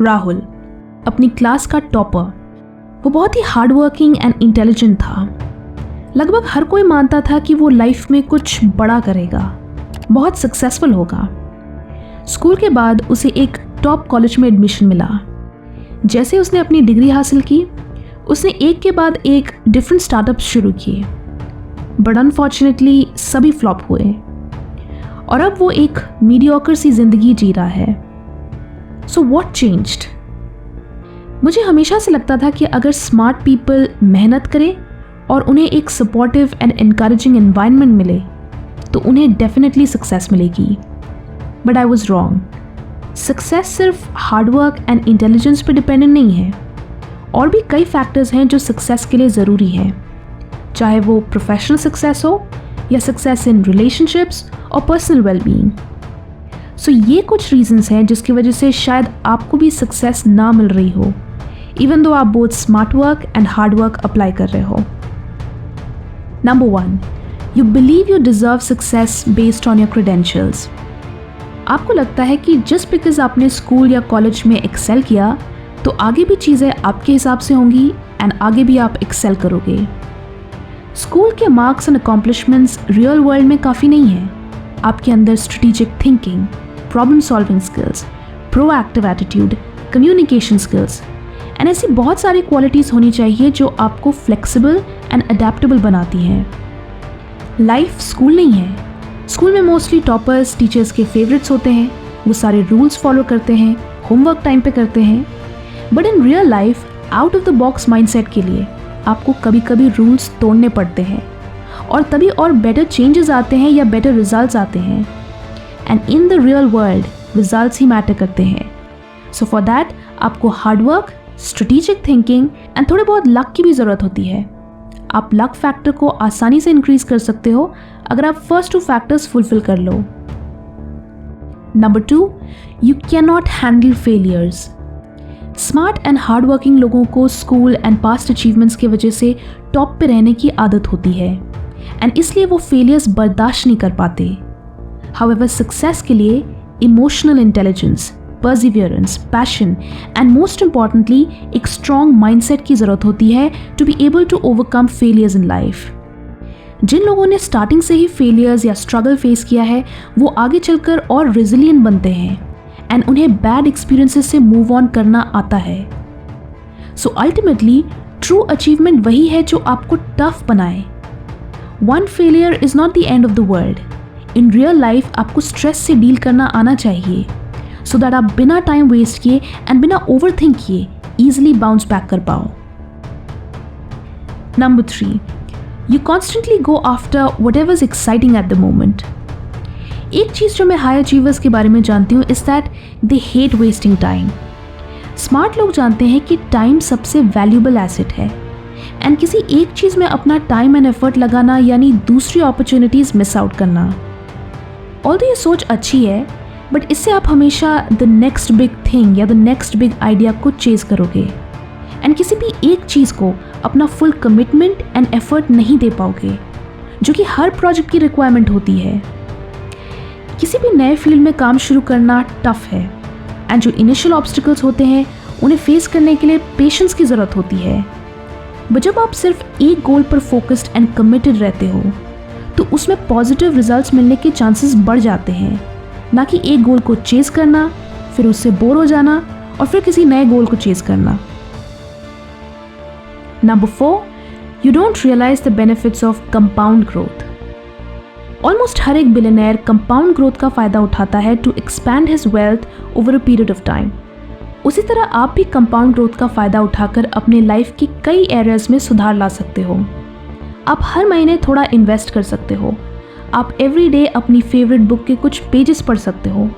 राहुल, अपनी क्लास का टॉपर। वो बहुत ही हार्ड वर्किंग एंड इंटेलिजेंट था। लगभग हर कोई मानता था कि वो लाइफ में कुछ बड़ा करेगा, बहुत सक्सेसफुल होगा। स्कूल के बाद उसे एक टॉप कॉलेज में एडमिशन मिला। जैसे उसने अपनी डिग्री हासिल की, उसने एक के बाद एक डिफरेंट स्टार्टअप शुरू किए, बट अनफॉर्चुनेटली सभी फ्लॉप हुए और अब वो एक मीडियोकर सी जिंदगी जी रहा है। So what changed? मुझे हमेशा से लगता था कि अगर स्मार्ट पीपल मेहनत करें और उन्हें एक सपोर्टिव एंड एनकरेजिंग एनवायरनमेंट मिले तो उन्हें डेफिनेटली सक्सेस मिलेगी। But I was wrong. Success सिर्फ हार्डवर्क एंड इंटेलिजेंस पर डिपेंडेंट नहीं है, और भी कई फैक्टर्स हैं जो सक्सेस के लिए ज़रूरी हैं, चाहे वो प्रोफेशनल सक्सेस हो या सक्सेस इन रिलेशनशिप्स और पर्सनल वेलबींग। सो ये कुछ रीजंस हैं जिसकी वजह से शायद आपको भी सक्सेस ना मिल रही हो, इवन दो आप both smart work and hard work apply कर रहे हो। Number 1, you believe you deserve success based on your credentials. आपको लगता है कि जस्ट बिकॉज आपने स्कूल या कॉलेज में एक्सेल किया तो आगे भी चीज़ें आपके हिसाब से होंगी एंड आगे भी आप एक्सेल करोगे। स्कूल के marks and accomplishments real world में काफ़ी नहीं है। आपके अंदर strategic thinking, problem solving skills, proactive attitude, communication skills and ऐसी बहुत सारी क्वालिटीज़ होनी चाहिए जो आपको फ्लेक्सिबल एंड अडेप्टेबल बनाती हैं। लाइफ स्कूल नहीं है। स्कूल में मोस्टली टॉपर्स टीचर्स के फेवरेट्स होते हैं, वो सारे रूल्स फॉलो करते हैं, होमवर्क टाइम पे करते हैं। But in real life out of the box mindset के लिए आपको कभी कभी रूल्स तोड़ने पड़ते हैं और तभी और बेटर चेंजेस आते हैं या बेटर रिजल्ट्स आते हैं। And in the real world results he matter करते हैं। सो फॉर दैट आपको हार्डवर्क, स्ट्रेटेजिक थिंकिंग एंड थोड़े बहुत लक की भी ज़रूरत होती है। आप लक फैक्टर को आसानी से इंक्रीज कर सकते हो अगर आप फर्स्ट 2 फैक्टर्स फुलफिल कर लो। Number 2, you can not handle failures. Smart and hard working लोगों को स्कूल एंड पास्ट अचीवमेंट्स की वजह से टॉप पे रहने की आदत होती है एंड इसलिए वो फेलियर्स बर्दाश्त नहीं कर पाते। हाउएवर सक्सेस के लिए emotional intelligence, perseverance, passion and most importantly एक strong mindset की ज़रूरत होती है to be able to overcome failures in life। जिन लोगों ने स्टार्टिंग से ही फेलियर्स या स्ट्रगल फेस किया है वो आगे चलकर और रेजिलिएंट बनते हैं एंड उन्हें बैड एक्सपीरियंसेस से मूव ऑन करना आता है। सो अल्टीमेटली ट्रू अचीवमेंट वही है जो आपको टफ बनाए। One failure is not the end of the world. In real life आपको स्ट्रेस से डील करना आना चाहिए सो दैट आप बिना टाइम वेस्ट किए एंड बिना ओवरथिंक किए ईजिली बाउंस बैक कर पाओ। Number 3, you constantly go after what ever is exciting at the moment. एक चीज़ जो मैं हाई अचीवर्स के बारे में जानती हूँ is that they hate wasting time. Smart लोग जानते हैं कि टाइम सबसे वैल्यूबल एसेट है एंड किसी एक चीज़ में अपना टाइम एंड एफर्ट लगाना यानी दूसरी अपॉर्चुनिटीज़ मिस आउट करना। ऑल्दो ये सोच अच्छी है बट इससे आप हमेशा द नेक्स्ट बिग थिंग या द नेक्स्ट बिग आइडिया को चेज करोगे एंड किसी भी एक चीज़ को अपना फुल कमिटमेंट एंड एफर्ट नहीं दे पाओगे, जो कि हर प्रोजेक्ट की रिक्वायरमेंट होती है। किसी भी नए फील्ड में काम शुरू करना टफ है एंड जो इनिशियल ऑब्स्टिकल्स होते हैं उन्हें फेस करने के लिए पेशेंस की ज़रूरत होती है। बट जब आप सिर्फ एक गोल पर फोकस्ड एंड कमिटेड रहते हो तो उसमें पॉजिटिव रिजल्ट्स मिलने के चांसेस बढ़ जाते हैं, ना कि एक गोल को चेज करना फिर उससे बोर हो जाना और फिर किसी नए गोल को चेज करना। Number 4, you don't realise the benefits of compound growth. Almost हर एक बिलियनेयर कंपाउंड ग्रोथ का फायदा उठाता है to expand his wealth over a period of time. उसी तरह आप भी कंपाउंड ग्रोथ का फायदा उठाकर अपने लाइफ के कई एरियाज में सुधार ला सकते हो। आप हर महीने थोड़ा इन्वेस्ट कर सकते हो। आप एवरी डे अपनी फेवरेट बुक के कुछ पेजेस पढ़ सकते हो।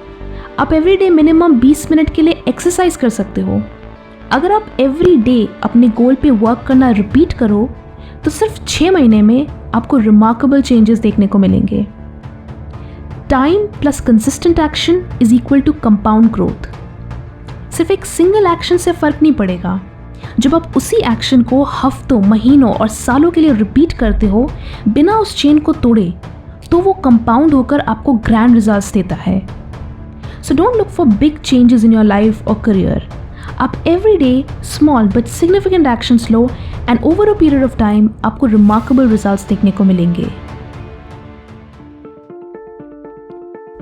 आप एवरी डे मिनिमम 20 मिनट के लिए एक्सरसाइज कर सकते हो। अगर आप एवरी डे अपने गोल पे वर्क करना रिपीट करो तो सिर्फ 6 महीने में आपको रिमार्केबल चेंजेस देखने को मिलेंगे। Time plus consistent action is equal to compound growth. सिर्फ एक सिंगल एक्शन से फर्क नहीं पड़ेगा। जब आप उसी एक्शन को हफ्तों, महीनों और सालों के लिए रिपीट करते हो बिना उस चेन को तोड़े, तो वो कंपाउंड होकर आपको ग्रैंड रिजल्ट्स देता है। So don't look for big changes in your life और करियर। आप every day small but significant actions low and over a period of time आपको रिमार्केबल रिजल्ट्स देखने को मिलेंगे।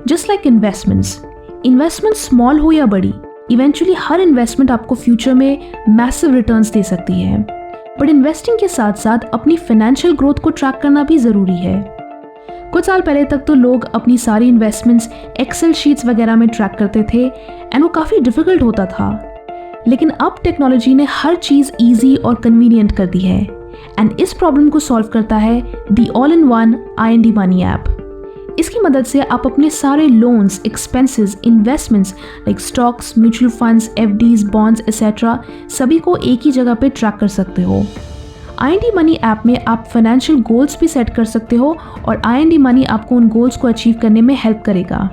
जस्ट लाइक इन्वेस्टमेंट स्मॉल हो या बड़ी, इवेंचुअली हर इन्वेस्टमेंट आपको फ्यूचर में मैसिव रिटर्न्स दे सकती है। बट इन्वेस्टिंग के साथ साथ अपनी फाइनेंशियल ग्रोथ को ट्रैक करना भी ज़रूरी है। कुछ साल पहले तक तो लोग अपनी सारी इन्वेस्टमेंट्स एक्सेल शीट्स वगैरह में ट्रैक करते थे एंड वो काफ़ी डिफ़िकल्ट होता था। लेकिन अब टेक्नोलॉजी ने हर चीज़ ईजी और कन्वीनियंट कर दी है एंड इस प्रॉब्लम को सॉल्व करता है the all in one IND money app. इसकी मदद से आप अपने सारे loans, expenses, investments like stocks, mutual funds, FDs, bonds etcetera सभी को एक ही जगह पे ट्रैक कर सकते हो। IND मनी ऐप में आप फाइनेंशियल गोल्स भी सेट कर सकते हो और IND मनी आपको उन गोल्स को अचीव करने में हेल्प करेगा।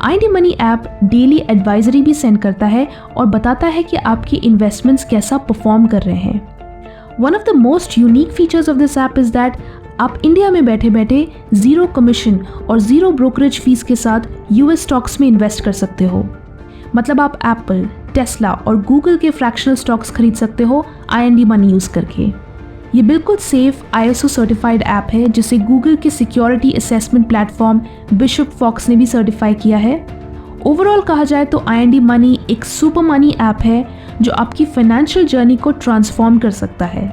IND money app daily advisory भी सेंड करता है और बताता है कि आपकी इन्वेस्टमेंट्स कैसा परफॉर्म कर रहे हैं। One of the most unique features of this app is that आप इंडिया में बैठे बैठे ज़ीरो कमीशन और ज़ीरो ब्रोकरेज फीस के साथ US स्टॉक्स में इन्वेस्ट कर सकते हो। मतलब आप एप्पल, टेस्ला और गूगल के फ्रैक्शनल स्टॉक्स खरीद सकते हो IND मनी यूज़ करके। ये बिल्कुल सेफ ISO सर्टिफाइड ऐप है जिसे गूगल के security assessment platform Bishop Fox ने भी सर्टिफाई किया है। ओवरऑल कहा जाए तो IND मनी एक सुपर मनी ऐप है जो आपकी फाइनेंशियल जर्नी को ट्रांसफॉर्म कर सकता है।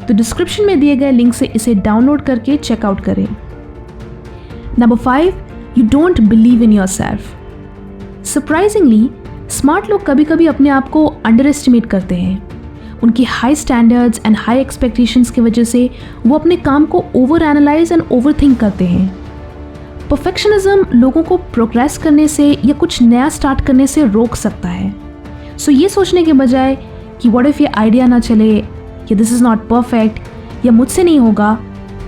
तो डिस्क्रिप्शन में दिए गए लिंक से इसे डाउनलोड करके चेकआउट करें। Number 5, you don't believe in yourself. Surprisingly smart लोग कभी कभी अपने आप को अंडर एस्टिमेट करते हैं। उनकी high standards and high expectations की वजह से वो अपने काम को over analyse and over think करते हैं। परफेक्शनिज्म लोगों को प्रोग्रेस करने से या कुछ नया स्टार्ट करने से रोक सकता है। सो ये सोचने के बजाय कि व्हाट इफ ये आइडिया ना चले या दिस इज़ नॉट परफेक्ट या मुझसे नहीं होगा,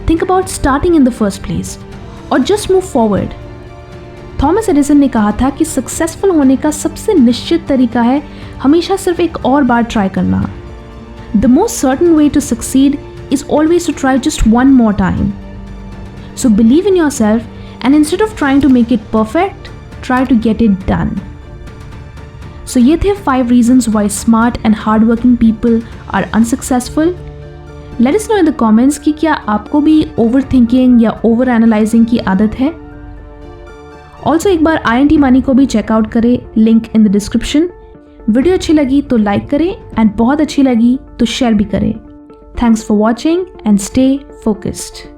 think about starting in the first place और just move forward. Thomas Edison ने कहा था कि सक्सेसफुल होने का सबसे निश्चित तरीका है हमेशा सिर्फ एक और बार ट्राई करना। The most certain way to succeed is always to try just one more time. So believe in yourself and instead of trying to make it perfect, try to get it done. So ये थे 5 reasons why smart and hardworking people are unsuccessful. Let us know in the comments कि क्या आपको भी overthinking या overanalyzing की आदत है। Also एक बार IND मनी को भी चेकआउट करें, link in the description. Video अच्छी लगी तो लाइक करें एंड बहुत अच्छी लगी तो शेयर भी करें। Thanks for watching and stay focused.